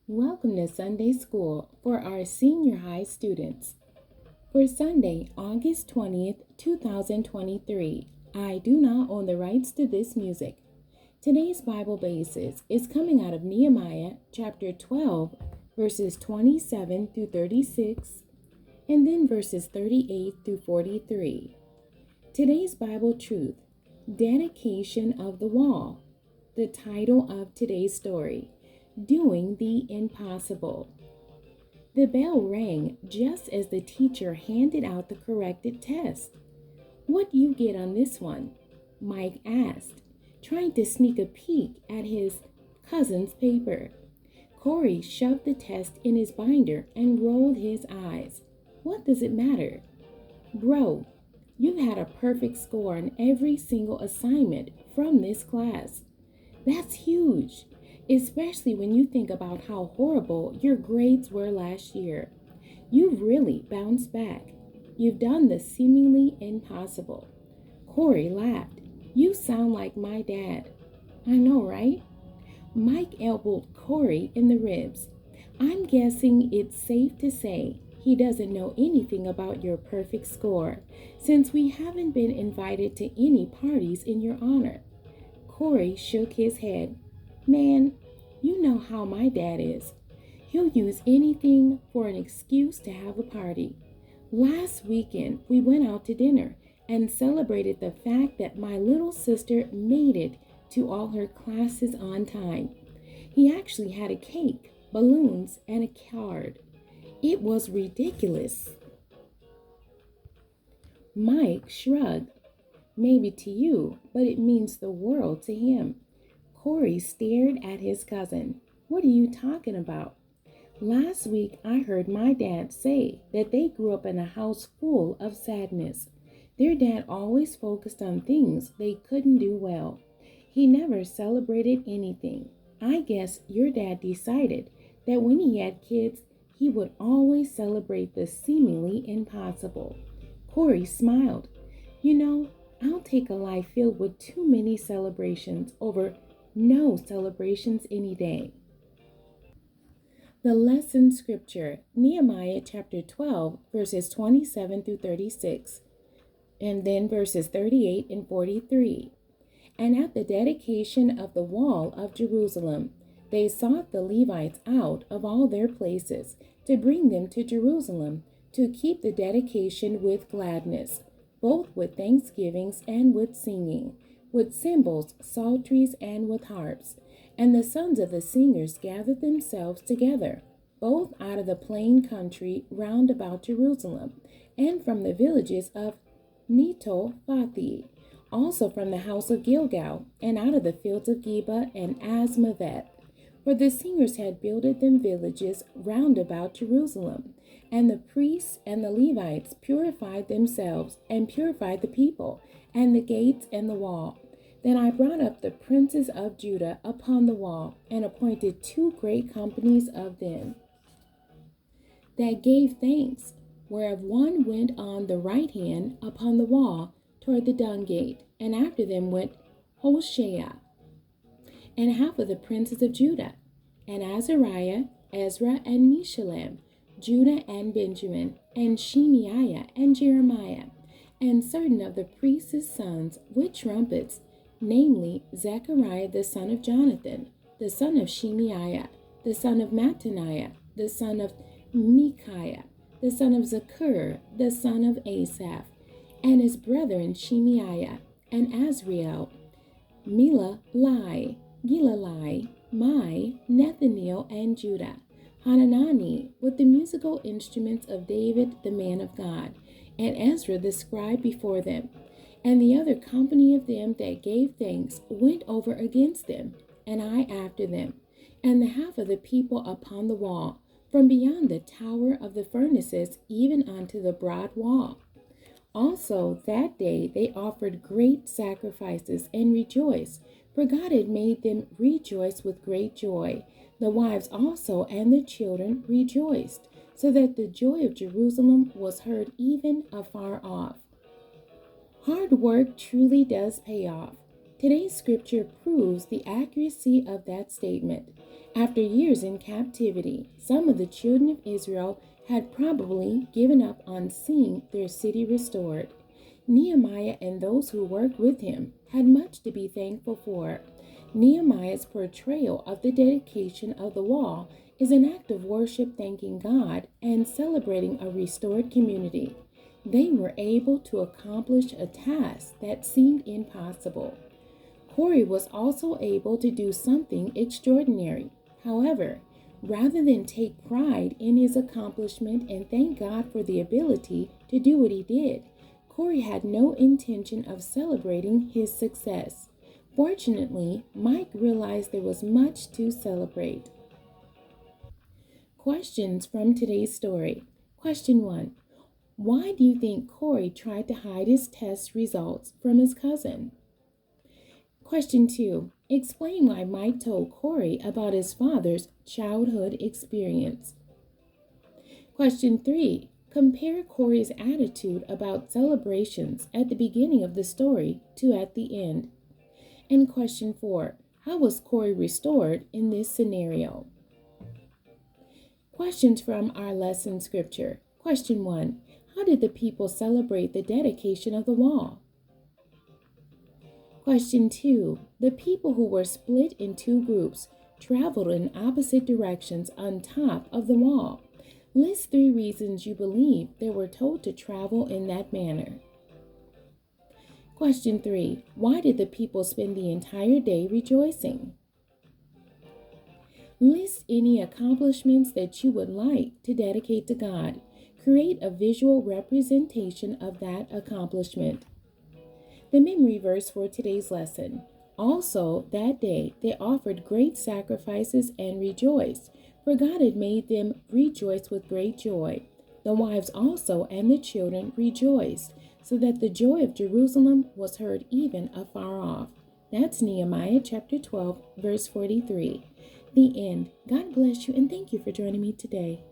Welcome to Sunday School for our senior high students. For Sunday, August 20th, 2023, I do not own the rights to this music. Today's Bible basis is coming out of Nehemiah chapter 12, verses 27 through 36, and then verses 38 through 43. Today's Bible truth, Dedication of the Wall. The title of today's story, Doing the Impossible. The bell rang just as the teacher handed out the corrected test. "What you get on this one?" Mike asked, trying to sneak a peek at his cousin's paper. Corey shoved the test in his binder and rolled his eyes. "What does it matter?" "Bro, you've had a perfect score on every single assignment from this class. That's huge, especially when you think about how horrible your grades were last year. You've really bounced back. You've done the seemingly impossible." Corey laughed. "You sound like my dad." "I know, right?" Mike elbowed Corey in the ribs. "I'm guessing it's safe to say he doesn't know anything about your perfect score, since we haven't been invited to any parties in your honor." Corey shook his head. "Man, you know how my dad is. He'll use anything for an excuse to have a party. Last weekend, we went out to dinner and celebrated the fact that my little sister made it to all her classes on time. He actually had a cake, balloons, and a card. It was ridiculous." Mike shrugged. "Maybe to you, but it means the world to him." Corey stared at his cousin. "What are you talking about?" "Last week I heard my dad say that they grew up in a house full of sadness. Their dad always focused on things they couldn't do well. He never celebrated anything. I guess your dad decided that when he had kids, he would always celebrate the seemingly impossible." Corey smiled. "You know, I'll take a life filled with too many celebrations over no celebrations any day." The lesson scripture, Nehemiah chapter 12, verses 27 through 36, and then verses 38 and 43. "And at the dedication of the wall of Jerusalem, they sought the Levites out of all their places to bring them to Jerusalem to keep the dedication with gladness, both with thanksgivings and with singing, with cymbals, psalteries, and with harps. And the sons of the singers gathered themselves together, both out of the plain country round about Jerusalem, and from the villages of Netophathi, also from the house of Gilgal, and out of the fields of Geba and Asmaveth. For the singers had builded them villages round about Jerusalem. And the priests and the Levites purified themselves, and purified the people, and the gates and the wall. Then I brought up the princes of Judah upon the wall, and appointed two great companies of them that gave thanks, whereof one went on the right hand upon the wall toward the dung gate, and after them went Hoshea, and half of the princes of Judah, and Azariah, Ezra, and Meshullam, Judah and Benjamin, and Shemaiah and Jeremiah, and certain of the priests' sons with trumpets, namely Zechariah the son of Jonathan, the son of Shemaiah, the son of Mattaniah, the son of Micaiah, the son of Zakur, the son of Asaph, and his brethren Shemaiah, and Azriel, Milalai, Gilalai, Mai, Nathaniel, and Judah, Hanani, with the musical instruments of David the man of God, and Ezra the scribe before them. And the other company of them that gave thanks went over against them, and I after them, and the half of the people upon the wall, from beyond the tower of the furnaces even unto the broad wall. Also that day they offered great sacrifices and rejoiced, for God had made them rejoice with great joy. The wives also and the children rejoiced, so that the joy of Jerusalem was heard even afar off. Hard work truly does pay off. Today's scripture proves the accuracy of that statement. After years in captivity, some of the children of Israel had probably given up on seeing their city restored. Nehemiah and those who worked with him had much to be thankful for. Nehemiah's portrayal of the dedication of the wall is an act of worship, thanking God and celebrating a restored community. They were able to accomplish a task that seemed impossible. Corey was also able to do something extraordinary. However, rather than take pride in his accomplishment and thank God for the ability to do what he did, Corey had no intention of celebrating his success. Fortunately, Mike realized there was much to celebrate. Questions from today's story. Question 1. Why do you think Corey tried to hide his test results from his cousin? Question 2. Explain why Mike told Corey about his father's childhood experience. Question 3. Compare Corey's attitude about celebrations at the beginning of the story to at the end. And question 4. How was Corey restored in this scenario? Questions from our lesson scripture. Question 1. How did the people celebrate the dedication of the wall? Question 2. The people who were split in two groups traveled in opposite directions on top of the wall. List 3 reasons you believe they were told to travel in that manner. Question 3. Why did the people spend the entire day rejoicing? List any accomplishments that you would like to dedicate to God. Create a visual representation of that accomplishment. The memory verse for today's lesson. Also, that day they offered great sacrifices and rejoiced, for God had made them rejoice with great joy. The wives also and the children rejoiced, so that the joy of Jerusalem was heard even afar off. That's Nehemiah chapter 12, verse 43. The end. God bless you and thank you for joining me today.